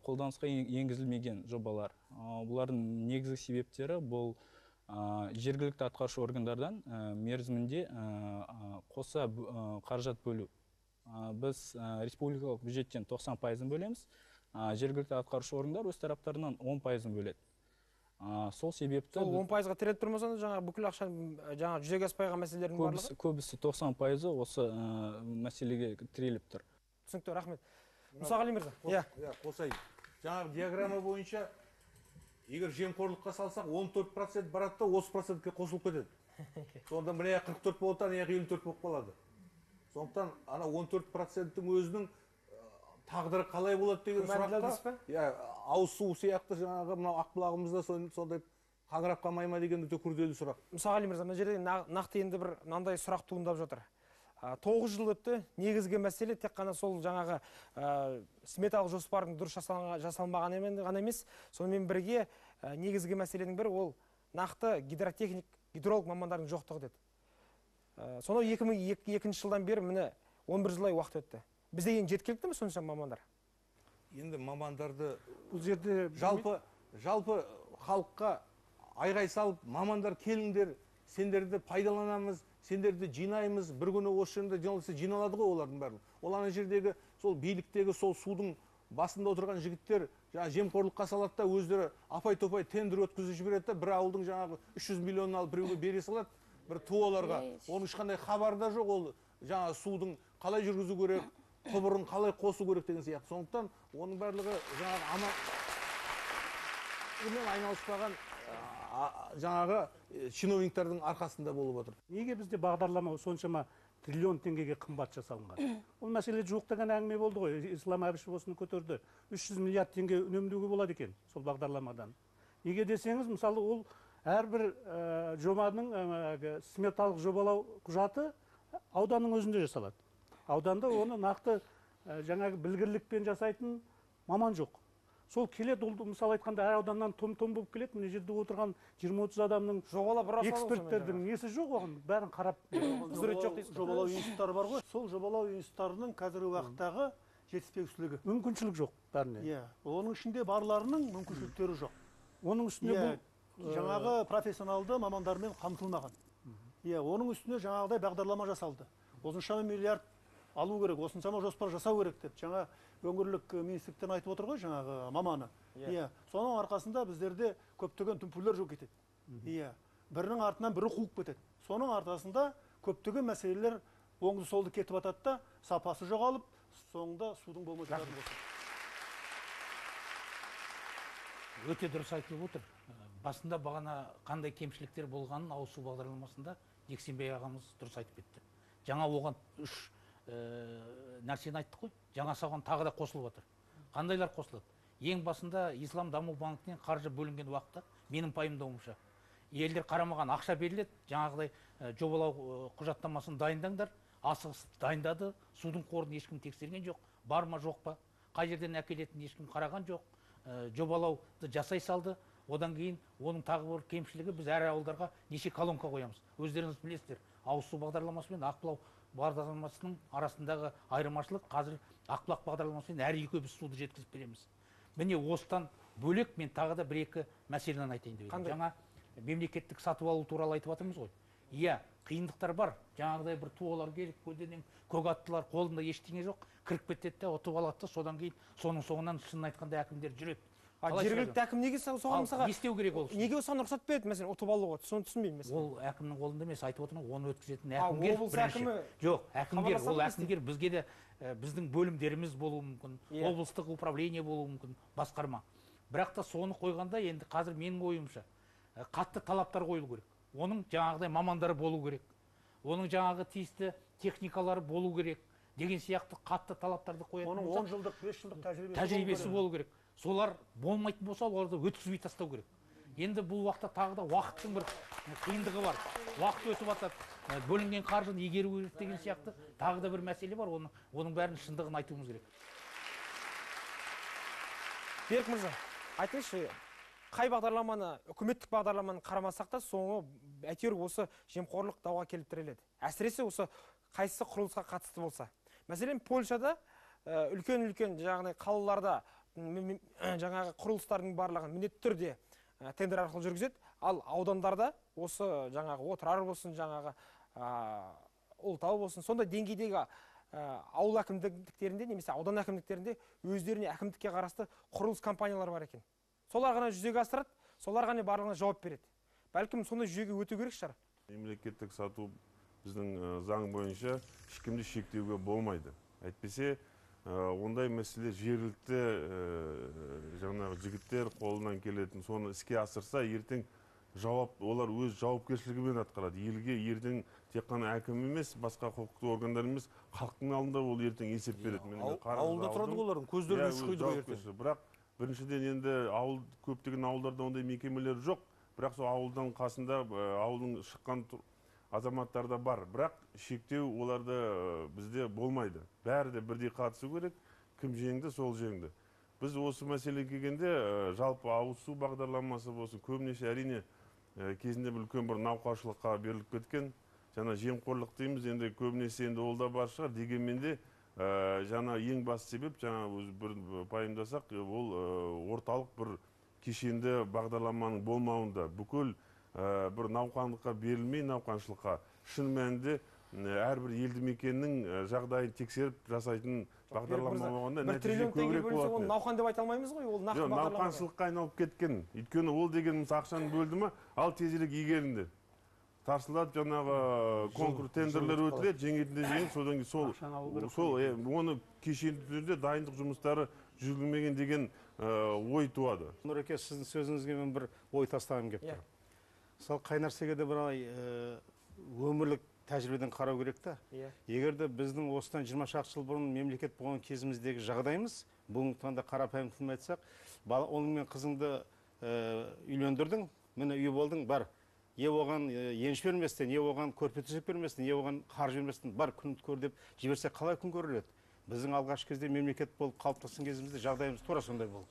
қолданысқа енгізілмеген жобалар. Бұлардың негізгі себептері бұл жергілікті атқарушы органдардан мерзімінде қоса қаражат бөлу. Біз республикалық бюджеттен 90%-ын бөлеміз. Жергілікті атқарушы органдар өз тараптарынан 10%-ын бөледі. Сол себепті... Сол 10%-ға тіреліп тұрмасаңыз, жаңа бүкіл ақшаны жүзеге аспайған мәселелердің барлығы? Көбісі 90%-ы осы мәселеге тіреліп тұр. Түсінікті, рахмет. Мұсағали мырза. Қосайын. Жаңағы диаграмма бойынша, егер жемқорлыққа салсақ, 14% барады да 30%-ке қосылып кетеді. Сонда міне 44 болады, ана 54 болып қалады. Сондықтан ана 14%-дің өзінің тағдыры қалай болады деген сұраққа, ауыз су сияқты жаңағы мынау Ақбұлағымызда сондай қаңырап қалмай ма деген өте күрделі сұрақ. Мұсағали мырза, мына жерде нақты енді бір мынандай сұрақ туындап жатыр. 9 жыл өтті. Негізгі мәселе тек қана сол жаңағы сметалық жоспардың дұрыс жасалмағаны ғана емес, сонымен бірге негізгі мәселенің бірі ол нақты гидротехник, гидролог мамандардың жоқтығы деді. Сонау 2002 жылдан бері міне 11 жылдай уақыт өтті. Бізде ең жеткілікті ме сонша мамандар? Енді мамандарды бұл жерде жалпы халыққа айғай салып, мамандар келіңдер, сендерді пайдаланамыз, сендерді жинаймыз, бір күні осы жерде жиналады ғой олардың бәрін. Ол ана жердегі сол биліктегі сол судың басында отырған жігіттер жаңа жемқорлыққа салады да өздері апай-топай тендер өткізіп жібереді да, бір ауылдың жаңағы 300 миллионын алып біреуге бере салады, бір туаларға. Оның ешқандай хабары да жоқ, ол жаңа судың қалай жүргізу керек, құбырын қалай қосу керек деген сияқты. Сондықтан оның барлығы жаңағы айналыспаған жаңағы чиновниктардың арқасында болып отыр. Неге бізде бағдарлама соншама триллион теңгеге қымбат жасалынған? Ол мәселе жоқ деген әңгіме болды ғой. Ислам Әбішев осыны көтерді. 300 миллиард теңге үнемдеуге болады екен сол бағдарламадан. Неге десеңіз, мысалы, ол әрбір жобаның сметалық жобалау құжаты ауданның өзінде жасалады. Ауданда оны нақты жаңағы білгірлікпен жасайтын маман жоқ. Сол келеді, ол мысалы айтқанда әр ауданнан том болып келеді. Міне жерде отырған 20-30 адамның эксперттердің несі жоқ, оған бәрін қарап жобалау институттары бар ғой. Сол жобалау институттарының қазіргі уақыттағы жетіспеушілігі. Мүмкіншілік жоқ бәріне. Иә, оның ішінде барларының мүмкіншіліктері жоқ. Оның үстіне бұл жаңағы профессионалды мамандармен қамтылмаған. Иә, оның үстіне жаңағыдай бағдарлама жасалды. Осыншама миллиард алу керек, осыншама жоспар жасау керек деп жаңа өңірлік министрліктен айтып отыр ғой жаңағы маманы. Иә, соның арқасында біздерде көптеген түмпулер жоқ кетеді. Иә, бірінің артынан бірі қуып кетеді. Соның арқасында көптеген мәселелер оңды солды кетіп атады да, сапасы жоғалып, соңында судың болмайтындығы болады. Өте дұрыс айтылып отыр. Басында бағана қандай кемшіліктер болғанын ауызсу бағдарламасында Жексенбай ағамыз дұрыс айтып кетті. Жаңа оған 3 нәрсені айттық қой. Жаңа саған тағы да қосылып отыр. Қандайлар қосылады? Ең басында Ислам даму банкінен қаржы бөлінген уақытта, менің пайымдауымша, елдер қарамаған ақша беріледі, жаңағыдай жобалау құжаттамасын дайындаңдар, асығыс дайындады, судың қорын ешкім тексерген жоқ, бар ма жоқ па, қай жерден әкелетінін ешкім қараған жоқ, жобалауды жасай салды. Одан кейін оның тағы бір кемшілігі, біз әр ауылдарға неше колонка қоямыз. Өздеріңіз білесіздер, ауызсу бағдарламасы мен ақбұлақ бағдарламасының арасындағы айырмашылық, қазір ақбұлақ бағдарламасымен әр үйге біз суды жеткізіп береміз. Міне осыдан бөлек мен тағы да бір-екі мәселені айтайын деп едім. Жаңа мемлекеттік сатып алу туралы айтып жатырмыз ғой. Иә, қиындықтар бар. Жаңағыдай бір туалар келіп, көлденең көк аттылар, қолында ештеңе жоқ, кіріп кетеді де, ұтып алады, содан кейін соның соңынан шынын айтқанда әкімдер жүреді. Жергілікті әкім неге соған мысалға не істеу керек ол? Неге оған рұқсат береді, мәселен, ұтып алуға? Соны түсінбеймін mesela. Ол әкімнің қолында емес, айтып отырмын, оны өткізетін әкімгер бірінші. Жоқ, әкімгер, ол әкімгер бізге де біздің бөлімдеріміз болуы мүмкін, облыстық управление болуы мүмкін, басқарма. Бірақ та соны қойғанда енді қазір менің ойымша қатты талаптар қойылу керек. Оның жаңағыдай мамандары болу керек. Оның жаңағы тиісті техникалары болу керек деген сияқты қатты талаптарды қоятын болса. Оның 10 жылдық, 5 жылдық тәжірибесі болу керек. Солар болмайтын болса, оларды өткізбей тастау керек. Енді бұл уақытта тағы да уақыттың бір қиындығы бар. Уақыт өтіп жатады. Бөлінген қаржыны игеру керек деген сияқты тағы да бір мәселе бар. Оның бәрінің шындығын айтуымыз керек. Берік мырза, айтыңызшы, қай бағдарламаны, үкіметтік бағдарламаны қарамасақ та, соңы әйтеуір осы жемқорлық дауға келіп тіреледі. Әсіресе осы қайсысы құрылысқа қатысты болса. Мәселен, Польшада үлкен-үлкен жаңағыдай қалаларда жаңағы құрылыстардың барлығын міндетті түрде тендер арқылы жүргізеді, ал аудандарда осы жаңағы Отырар болсын, жаңағы Ұлытау болсын, сондай деңгейдегі ауыл әкімдіктерінде немесе аудан әкімдіктерінде өздеріне әкімдікке қарасты құрылыс компаниялар бар екен. Солар ғана жүзеге асырады, солар ғана барлығына жауап береді. Бәлкім сондай жүйеге өту керек шығар. Мемлекеттік сату біздің заң бойынша ешкімді шектеуге болмайды. Әйтпесе ондай мәселе жергілікті жаңағы жігіттер қолынан келетін, соны іске асырса, ертең олар өз жауапкершілігімен атқарады. Елге ертең тек қана әкім емес, басқа құқықты органдар емес, халықтың алдында ол ертең есеп береді. Ауылда тұрады олардың, көздеріне шұқиды ертең. Бірақ біріншіден енді көптеген ауылдарда ондай мекемелер жоқ. Бірақ сол ауылдан қасында ауылдың шыққан азаматтарда бар, бірақ шектеу оларда бізде болмайды. Бәрі де бірдей қатысу керек, кім жеңді, сол жеңді. Біз осы мәселеге келгенде жалпы ауыз су бағдарламасы болсын, көбінесе әрине кезінде бір үлкен бір науқашылыққа беріліп кеткен. Жаңа жемқорлық дейміз, енді көбінесе енді ол да бар шығар, дегенмен де жаңа ең басты себеп, жаңа бір пайымдасақ, ол орталық бір кешенді бағдарламаның болмауында, бүкіл бір науқандыққа берілмей науқаншылыққа шын мәнінде әрбір елді мекеннің жағдайын тексеріп жасайтын бағдарлама болғанда нәтиже көбірек болады. Оны науқан деп айта алмаймыз ғой, ол нақты бағдарлама. Науқаншылыққа айналып кеткен. Өйткені ол деген ақшаны бөлді ма, ал тезірек игеріңдер. Тарсылап жаңағы конкурс тендерлер өтіледі, жеңетінде жеңіп, содан кейін сол оны кешенді түрде дайындық жұмыстары жүргізілмеген деген ой туады. Нұреке, сіздің сөзіңізге мен бір ой тастағым келіп тұр. Мысалы, қай нәрсеге де бір өмірлік тәжірибеден қарау керек та. Егер де біздің осыдан 20 шақты жыл бұрын мемлекет болған кезіміздегі жағдайымыз, бүгінгі таңда қарапайым тілмен айтсақ, оның мен қызыңды үйлендірдің, міне үй болдың, бар. Е оған енші берместен, е оған көрпе-төсек берместен, е оған қаржы берместен, бар күн көр деп жіберсе қалай күн көріледі? Біздің алғашқы кезде мемлекет болып қалыптасқан кезімізде жағдайымыз тура сондай болды.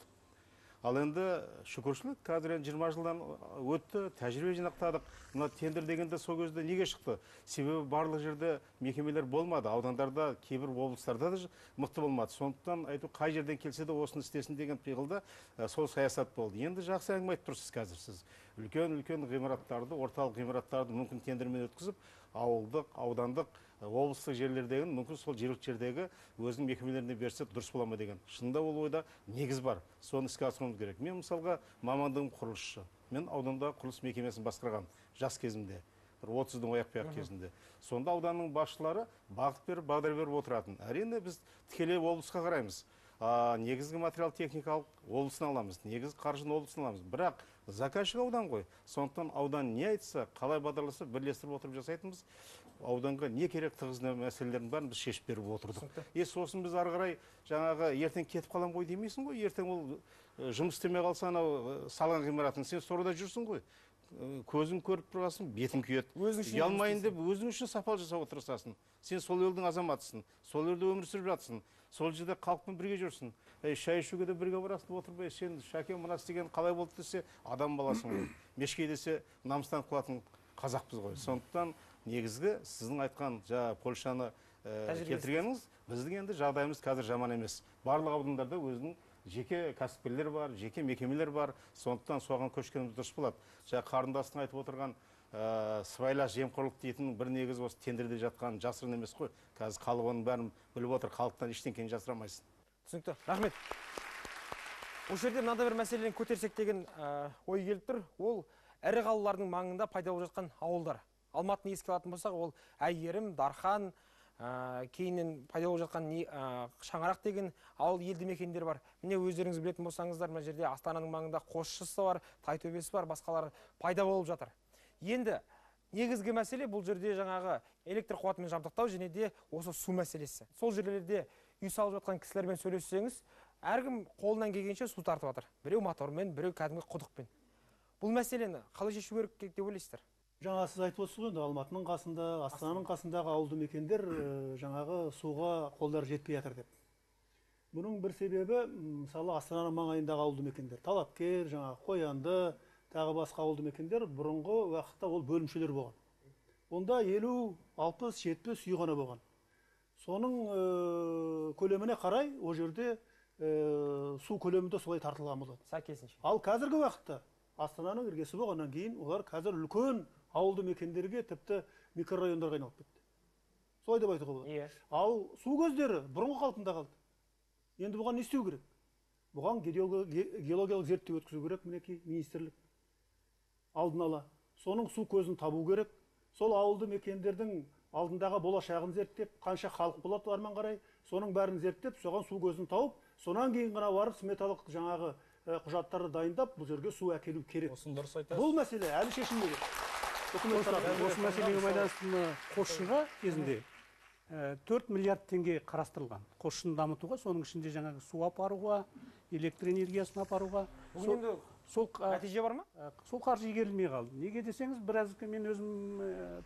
Ал енді шүкіршілік, қазір 20 жылдан өтті, тәжірибе жинақтадық. Мына тендер дегенде сол кезде неге шықты? Себебі барлық жерде мекемелер болмады, аудандарда, кейбір облыстарда да мықты болмады. Сондықтан айту, қай жерден келсе де осыны істесін деген пиғылда сол саясат болды. Енді жақсы әңгіме айтып тұрсыз қазір сіз. Үлкен ғимараттарды, орталық ғимараттарды мүмкін тендермен өткізіп, ауылдық, аудандық, облыстық жерлердегі, мүмкін сол жергілікті жердегі өзінің мекемелеріне берсе дұрыс бола ма деген. Шынында ол ойда негіз бар. Соны іске асыруымыз керек. Мен мысалға мамандығым құрылысшы. Мен аудандағы құрылыс мекемесін басқарған жас кезімде, 30-дың аяқ кезінде. Сонда ауданның басшылары бағыт беріп, бағдар беріп отыратын. Әрине біз тікелей облысқа қараймыз. Негізгі материал техникалық облысын аламыз, негізгі қаржыны облысын аламыз. Бірақ заказчик аудан ғой. Сондықтан аудан не айтса, қалай бағдарласа бірлестіріп отырып жасайтынбыз. Ауданға не керек тығыз мәселелердің бәрін біз шешіп беріп отырдық. Сосын біз ары қарай жаңағы ертең кетіп қалам ғой демейсің ғой. Ертең ол жұмыс істемей қалса, анау салған ғимаратын сен соруда жүрсің ғой. Көзің көріп тұрасың, бетің күйеді. Ұялмайын деп өзің үшін сапал жасап отырасың. Сен сол елдің азаматысың, сол елде өмір сүріп жатсың, сол жерде халықпен бірге жүрсің. Шай ішуге де бірге барасың, отырмай, сен шәке мына істеген қалай болды десе, адам баласың ғой. Мешкей десе, намыстан қылатын қазақпыз ғой. Сондықтан негізгі сіздің айтқан Польшаны келтіргеніңіз, біздің енді жағдайымыз қазір жаман емес. Барлық аудандарда өзінің жеке кәсіпкерлер бар, жеке мекемелер бар. Сондықтан соған көшкеніміз дұрыс болады. Қарындастың айтып отырған сыбайлас жемқорлық дейтін бір негіз осы тендерде жатқан жасырын емес қой. Қазір халық оның бәрін біліп отыр. Халықтан ештеңені жасырамайсың. Түсінікті. Рахмет. Осы жерде мынандай бір мәселені көтерсек деген ой келіп тұр. Ол ірі қалалардың маңында пайда болып жатқан ауылдар. Алматыны еске алатын болсақ, ол Әйгерім, Дархан, кейіннен пайда болып жатқан Шаңарақ деген ауыл елді мекендер бар. Міне өздеріңіз білетін болсаңыздар, мына жерде Астананың маңында Қосшысы бар, Тайтөбесі бар, басқалары пайда болып жатыр. Енді негізгі мәселе бұл жерде жаңағы электр қуатымен жабдықтау және де осы су мәселесі. Сол жерлерде үй салып жатқан кісілермен сөйлессеңіз, әркім қолынан келгенше су тартып жатыр. Біреу мотормен, біреу кәдімгі құдықпен. Бұл мәселені қалай шешу керек деп ойлайсыздар? Жаңа сіз айтып отырсыз ғой, Алматының қасында, Астананың қасындағы ауылды мекендер жаңағы суға қолдары жетпей жатыр деп. Бұның бір себебі, мысалы Астананың маңайындағы ауылды мекендер, Талапкер, жаңағы Қоянды, тағы басқа ауылды мекендер бұрынғы уақытта ол бөлімшелер болған. Онда 50, 60, 70 үй ғана болған. Соның көлеміне қарай, о жерде су көлемінде солай тартылған болады. Сәйкесінше. Ал қазіргі уақытта Астананың іргесі болғаннан кейін олар қазір үлкен ауылды мекендерге, тіпті микрорайондарға айналып кетті. Солай деп айтуға болады. Ал су көздері бұрынғы қалпында қалды. Енді бұған не істеу керек? Бұған геологиялық зерттеу өткізу керек, мінекей министрлік. Алдын ала. Соның су көзін табу керек. Сол ауылды мекендердің алдындағы болашағын зерттеп, қанша халық болады арман қарай, соның бәрін зерттеп, соған су көзін тауып, сонан кейін ғана барып сметалық жаңағы құжаттарды дайындап, бұл жерге су әкелу керек. Бұл мәселе әлі шешілмеген. Осы мәселеге байланысты Қосшыға кезінде 4 миллиард теңге қарастырылған. Қосшыны дамытуға, соның ішінде жаңағы су апаруға, электр энергиясын апаруға. Бұл енді сол нәтиже бар ма? Сол қаржы игерілмей қалды. Неге десеңіз, біраз мен өзім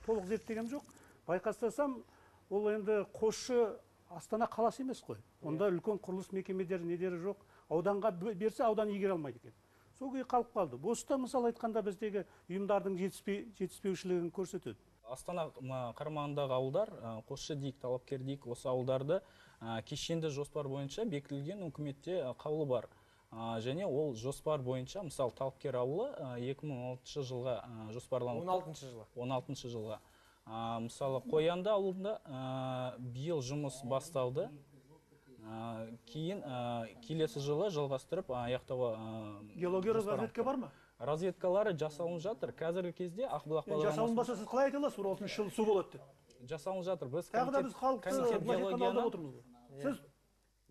толық зерттегем жоқ. Байқастасам, ол енді Қосшы Астана қаласы емес қой. Онда үлкен құрылыс мекемелері недері жоқ. Ауданға берсе, аудан игере алмайды екен. Сол күйі қалып қалды. Босыта мысалы айтқанда біздегі ұйымдардың жетіспеушілігін көрсетеді. Астана қарамағындағы ауылдар, Қосшы дейік, Талапкер дейік, осы ауылдарды кешенді жоспар бойынша бекітілген үкіметте қаулы бар. Және ол жоспар бойынша, мысалы Талапкер ауылы 2016 жылға жоспарланып. 16 жылға. Мысалы Қоянды ауылында биыл жұмыс басталды. Кейін келесі жылы жалғастырып аяқтауға. Геология разведка бар ма? Разведкалары жасалынып жатыр. Қазіргі кезде Ақбұлақ бағдарламасы. Жасалынбаса сіз қалай айта аласыз, 16 жыл су болады деп? Жасалынып жатыр. Біз тағы да біз халықты былайша алдап отырмыз ғой. Сіз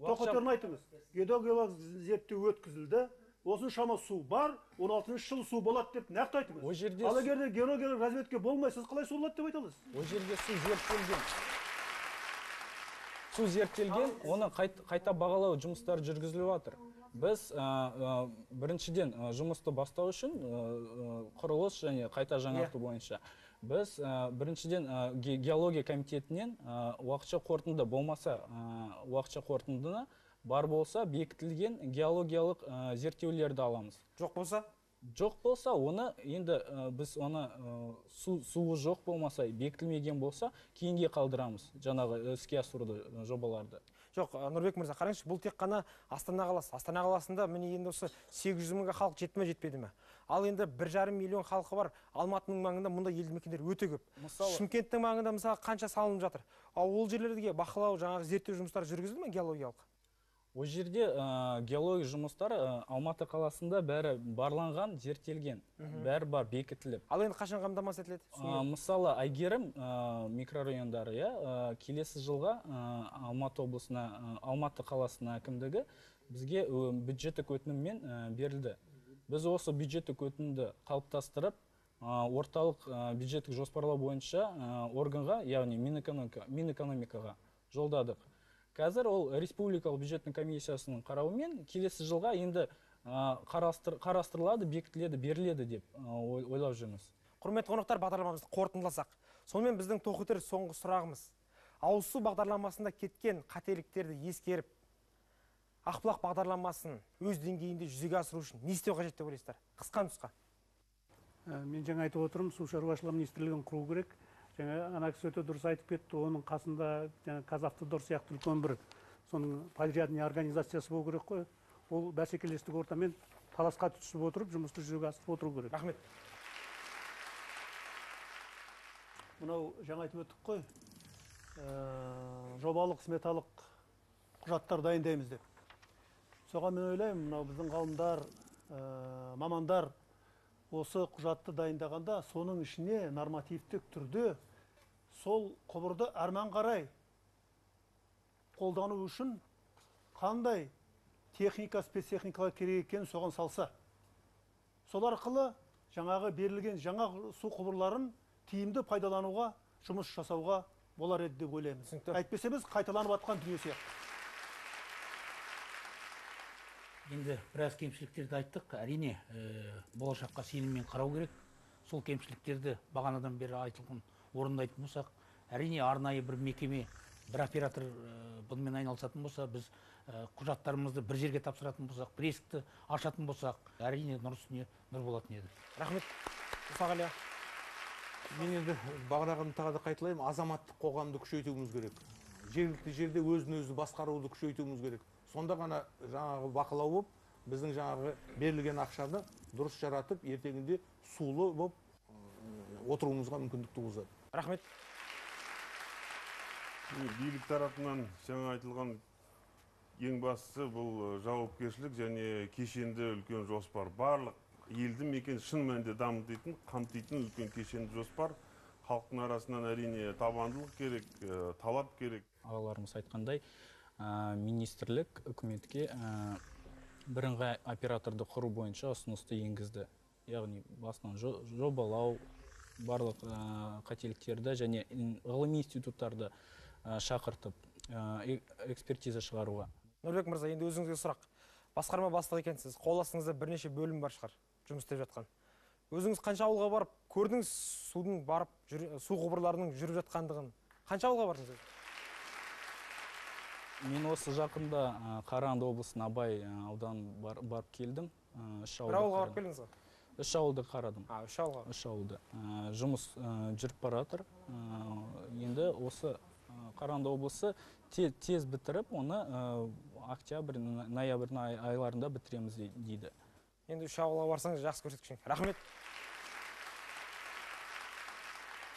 тоқетерін айтыңыз. Геологиялық зерттеу өткізілді. Осыншама су бар, 16 жыл су болады деп нақты айтыңыз. Ал егер геологиялық разведка болмай, сіз қалай су болады деп айта аласыз? Ол жерде су зерттелген. Су зерттелген, оны қайта бағалау жұмыстары жүргізіліп жатыр. Біз біріншіден жұмысты бастау үшін құрылыс және қайта жаңарту бойынша. Біз біріншіден геология комитетінен уақытша қорытынды болмаса, уақытша қорытындыны бар болса, бекітілген геологиялық зерттеулерді аламыз. Жоқ болса? Жоқ болса, оны енді біз оны суы жоқ болмаса, бекітілмеген болса, кейінге қалдырамыз жаңағы іске асыруды жобаларды. Жоқ, Нұрбек мырза, қараңызшы, бұл тек қана Астана қаласы. Астана қаласында міне енді осы 800 мыңға халық жетпеді ме? Ал енді 1,5 миллион халқы бар Алматының маңында мұнда елді мекендер өте көп. Шымкенттің маңында мысалы қанша салынып жатыр? Ол жерлерге бақылау, жаңағы зерттеу жұмыстары жүргізілді ме геологиялық? Ол жерде геология жұмыстары Алматы қаласында бәрі барланған, зерттелген, бәрі бар, бекітіліп. Ал енді қашан қамтамасыз етіледі? Мысалы, Әйгерім микрорайондары, келесі жылға Алматы облысына, Алматы қаласына әкімдігі бізге бюджеттік өтініммен берілді. Біз осы бюджеттік өтінімді қалыптастырып, орталық бюджеттік жоспарлау бойынша органға, яғни Минэкономикаға жолдадық. Қазір ол республикалық бюджеттің комиссиясының қарауымен келесі жылға енді қарастырылады, бекітіледі, беріледі деп ойлап жүрміз. Құрметті қонақтар, бағдарламамызды қорытындыласақ. Сонымен біздің тоқетер соңғы сұрағымыз. Ауыз су бағдарламасында кеткен қателіктерді ескеріп, Ақбұлақ бағдарламасын өз деңгейінде жүзеге асыру үшін не істеу қажет деп ойлайсыздар? Қысқа нұсқа. Мен жаңа айтып отырмын, су шаруашылығы министрлігін құру керек. Жаңа ана кісі өте дұрыс айтып кетті, оның қасында Қазавтодор сияқты үлкен бір соның подрядный организациясы болу керек қой. Ол бәсекелестік ортамен таласқа түсіп отырып, жұмысты жүзеге асырып отыру керек. Рахмет. Мынау жаңа айтып өттік қой, жобалық сметалық құжаттар дайындаймыз деп. Соған мен ойлаймын, мынау біздің ғалымдар, мамандар осы құжатты дайындағанда соның ішіне нормативтік түрде сол құбырды әрмен қарай қолдану үшін қандай техника, спецтехникалар керек екенін соған салса. Сол арқылы жаңағы берілген жаңа су құбырларын тиімді пайдалануға, жұмыс жасауға болар еді деп ойлаймыз. Әйтпесе біз қайталанып жатқан дүние сияқты. Енді біраз кемшіліктерді айттық. Әрине, болашаққа сеніммен қарау керек. Сол кемшіліктерді бағанадан бері айтылған орындайтын болсақ, әрине арнайы бір мекеме, бір оператор бұнымен айналысатын болса, біз құжаттарымызды бір жерге тапсыратын болсақ, бір есікті ашатын болсақ, әрине нұр үстіне нұр болатын еді. Рахмет. Мұсағали. Мен енді бағанағыны тағы да қайталаймын, азаматтық қоғамды күшейтуіміз керек. Жергілікті жерде өзін-өзі басқаруды күшейтуіміз керек. Сонда ғана жаңағы бақылау болып, біздің жаңағы берілген ақшаны дұрыс жаратып, ертеңінде сулы болып отыруымызға мүмкіндік туғызады. Рахмет. Билік тарапынан жаңа айтылған ең бастысы бұл жауапкершілік және кешенді үлкен жоспар. Барлық елді мекен шын мәнінде дамытатын, қамтитын үлкен кешенді жоспар. Халықтың арасынан әрине табандылық керек, талап керек. Ағаларымыз айтқандай, министрлік үкіметке бірыңғай операторды құру бойынша ұсынысты енгізді. Яғни басынан жобалау, барлық қателіктерді және ғылыми институттарды шақыртып экспертиза шығаруға. Нұрбек мырза, енді өзіңізге сұрақ. басқарма бастығы екенсіз, қол астыңызда бірнеше бөлім бар шығар, жұмыс істеп жатқан. Өзіңіз қанша ауылға барып көрдіңіз, су құбырларының жүріп жатқандығын? Қанша ауылға бардыңыз? Мен осы жақында Қарағанды облысына Абай ауданын барып келдім. Бір ауылға барып келдіңіз ғой? 3 ауылды қарадым. 3 ауылға? 3 ауылды. Жұмыс жүріп бара жатыр. Енді осы Қарағанды облысы тез бітіріп, оны октябрь, ноябрь айларында бітіреміз дейді. Енді 3 ауылға барсаңыз жақсы көрсеткішін. Рахмет.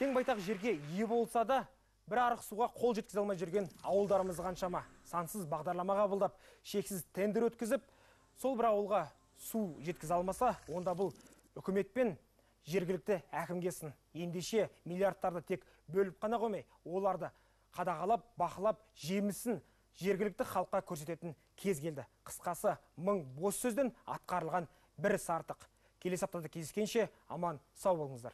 Кең байтақ жерге ие болса да, бір арық суға қол жеткізе алмай жүрген ауылдарымыз қаншама. Сансыз бағдарлама қабылдап, шексіз тендер өткізіп, сол бір ауылға су жеткізе алмаса, онда бұл үкіметпен жергілікті әкімге сын. Ендеше миллиардтарды тек бөліп қана қоймай, оларды қадағалап, бақылап, жемісін жергілікті халыққа көрсететін кез келді. Қысқасы, 1000 бос сөзден атқарылған бір іс артық. Келесі аптада кездескенше аман сау болыңыздар.